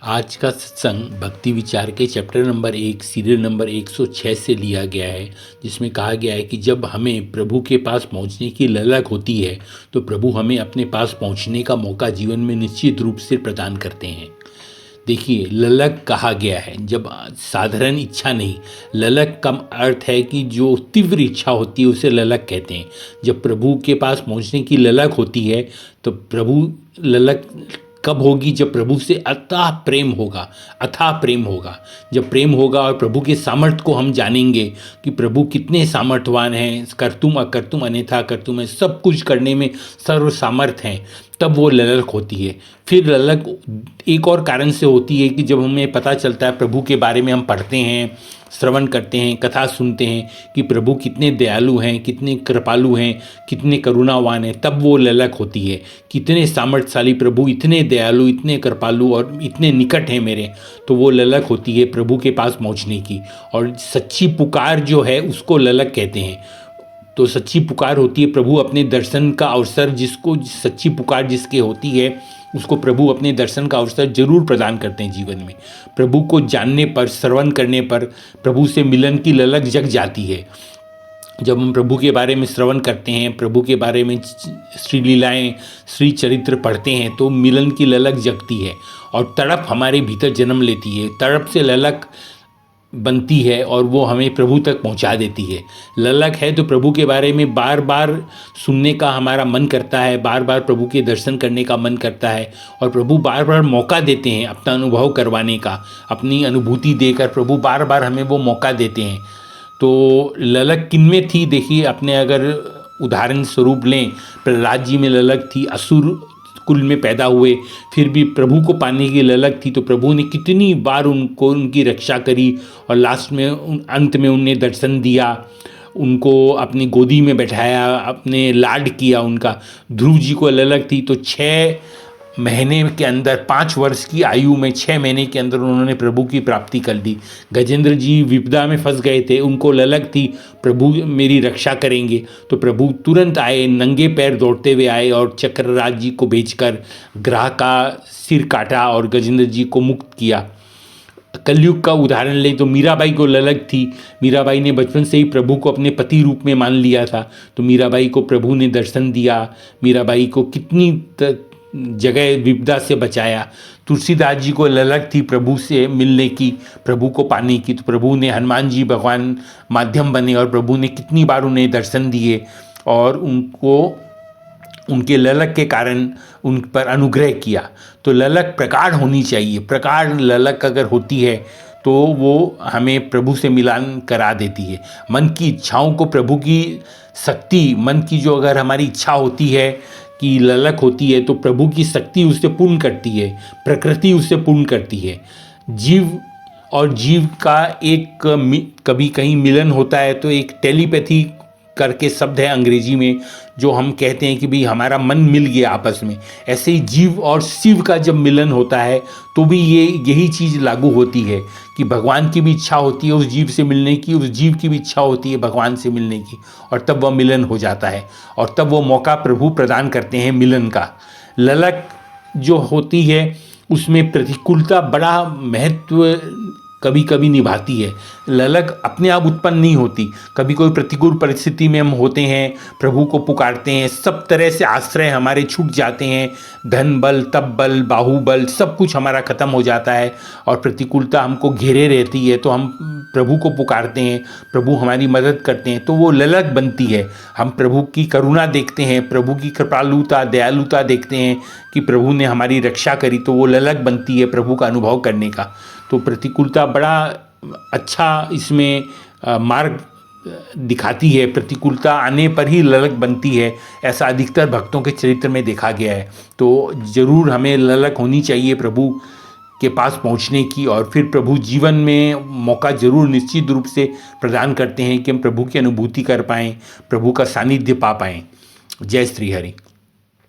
आज का सत्संग भक्ति विचार के चैप्टर नंबर 1 सीरियल नंबर 106 से लिया गया है, जिसमें कहा गया है कि जब हमें प्रभु के पास पहुंचने की ललक होती है तो प्रभु हमें अपने पास पहुंचने का मौका जीवन में निश्चित रूप से प्रदान करते हैं। देखिए, ललक कहा गया है, जब साधारण इच्छा नहीं, ललक का अर्थ है कि जो तीव्र इच्छा होती है उसे ललक कहते हैं। जब प्रभु के पास पहुंचने की ललक होती है तो प्रभु ललक कब होगी? जब प्रभु से अथाह प्रेम होगा, अथाह प्रेम होगा। जब प्रेम होगा और प्रभु के सामर्थ्य को हम जानेंगे कि प्रभु कितने सामर्थ्यवान हैं, कर्तुम अकर्तुम अन्यथा कर्तुम है, सब कुछ करने में सर्व सामर्थ्य हैं, तब वो ललक होती है। फिर ललक एक और कारण से होती है कि जब हमें पता चलता है, प्रभु के बारे में हम पढ़ते हैं, श्रवण करते हैं, कथा सुनते हैं कि प्रभु कितने दयालु हैं, कितने कृपालु हैं, कितने करुणावान हैं, तब वो ललक होती है। कितने सामर्थ्यशाली प्रभु, इतने दयालु, इतने कृपालु और इतने निकट हैं मेरे, तो वो ललक होती है प्रभु के पास पहुंचने की। और सच्ची पुकार जो है उसको ललक कहते हैं। तो सच्ची पुकार होती है प्रभु अपने दर्शन का अवसर, जिसको सच्ची पुकार जिसके होती है उसको प्रभु अपने दर्शन का अवसर जरूर प्रदान करते हैं जीवन में। प्रभु को जानने पर, श्रवण करने पर प्रभु से मिलन की ललक जग जाती है। जब हम प्रभु के बारे में श्रवण करते हैं, प्रभु के बारे में श्री लीलाएँ, श्री चरित्र पढ़ते हैं तो मिलन की ललक जगती है और तड़प हमारे भीतर जन्म लेती है। तड़प से ललक बनती है और वो हमें प्रभु तक पहुंचा देती है। ललक है तो प्रभु के बारे में बार बार सुनने का हमारा मन करता है, बार बार प्रभु के दर्शन करने का मन करता है और प्रभु बार बार मौका देते हैं अपना अनुभव करवाने का। अपनी अनुभूति देकर प्रभु बार बार हमें वो मौका देते हैं। तो ललक किन में थी? देखिए, अपने अगर उदाहरण स्वरूप लें, प्रहलाद जी में ललक थी, असुर कुल में पैदा हुए, फिर भी प्रभु को पाने की ललक थी, तो प्रभु ने कितनी बार उनको उनकी रक्षा करी और लास्ट में अंत में उन्हें दर्शन दिया, उनको अपनी गोदी में बैठाया, अपने लाड किया उनका। ध्रुव जी को ललक थी तो 6 महीने के अंदर, 5 वर्ष की आयु में 6 महीने के अंदर उन्होंने प्रभु की प्राप्ति कर ली। गजेंद्र जी विपदा में फंस गए थे, उनको ललक थी प्रभु मेरी रक्षा करेंगे, तो प्रभु तुरंत आए, नंगे पैर दौड़ते हुए आए और चक्रराज जी को भेजकर ग्रह का सिर काटा और गजेंद्र जी को मुक्त किया। कलयुग का उदाहरण लें तो मीराबाई को ललक थी। मीराबाई ने बचपन से ही प्रभु को अपने पति रूप में मान लिया था, तो मीराबाई को प्रभु ने दर्शन दिया, मीराबाई को कितनी जगह विपदा से बचाया। तुलसीदास जी को ललक थी प्रभु से मिलने की, प्रभु को पाने की, तो प्रभु ने, हनुमान जी भगवान माध्यम बने और प्रभु ने कितनी बार उन्हें दर्शन दिए और उनको उनके ललक के कारण उन पर अनुग्रह किया। तो ललक प्रगाढ़ होनी चाहिए। प्रगाढ़ ललक अगर होती है तो वो हमें प्रभु से मिलान करा देती है। मन की इच्छाओं को प्रभु की शक्ति, मन की जो अगर हमारी इच्छा होती है कि ललक होती है तो प्रभु की शक्ति उससे पूर्ण करती है, प्रकृति उससे पूर्ण करती है। जीव और जीव का एक कभी कहीं मिलन होता है तो एक टेलीपैथी करके शब्द है अंग्रेजी में, जो हम कहते हैं कि भाई हमारा मन मिल गया आपस में। ऐसे ही जीव और शिव का जब मिलन होता है तो भी यही चीज़ लागू होती है कि भगवान की भी इच्छा होती है उस जीव से मिलने की, उस जीव की भी इच्छा होती है भगवान से मिलने की, और तब वह मिलन हो जाता है और तब वो मौका प्रभु प्रदान करते हैं मिलन का। ललक जो होती है उसमें प्रतिकूलता बड़ा महत्व कभी कभी निभाती है। ललक अपने आप उत्पन्न नहीं होती, कभी कोई प्रतिकूल परिस्थिति में हम होते हैं, प्रभु को पुकारते हैं, सब तरह से आश्रय हमारे छूट जाते हैं, धन बल, तप बल, बाहुबल, सब कुछ हमारा खत्म हो जाता है और प्रतिकूलता हमको घेरे रहती है, तो हम प्रभु को पुकारते हैं, प्रभु हमारी मदद करते हैं, तो वो ललक बनती है। हम प्रभु की करुणा देखते हैं, प्रभु की कृपालुता, दयालुता देखते हैं कि प्रभु ने हमारी रक्षा करी, तो वो ललक बनती है प्रभु का अनुभव करने का। तो प्रतिकूलता बड़ा अच्छा इसमें मार्ग दिखाती है। प्रतिकूलता आने पर ही ललक बनती है, ऐसा अधिकतर भक्तों के चरित्र में देखा गया है। तो ज़रूर हमें ललक होनी चाहिए प्रभु के पास पहुंचने की, और फिर प्रभु जीवन में मौका ज़रूर निश्चित रूप से प्रदान करते हैं कि हम प्रभु की अनुभूति कर पाएँ, प्रभु का सानिध्य पा पाएँ। जय श्री हरि।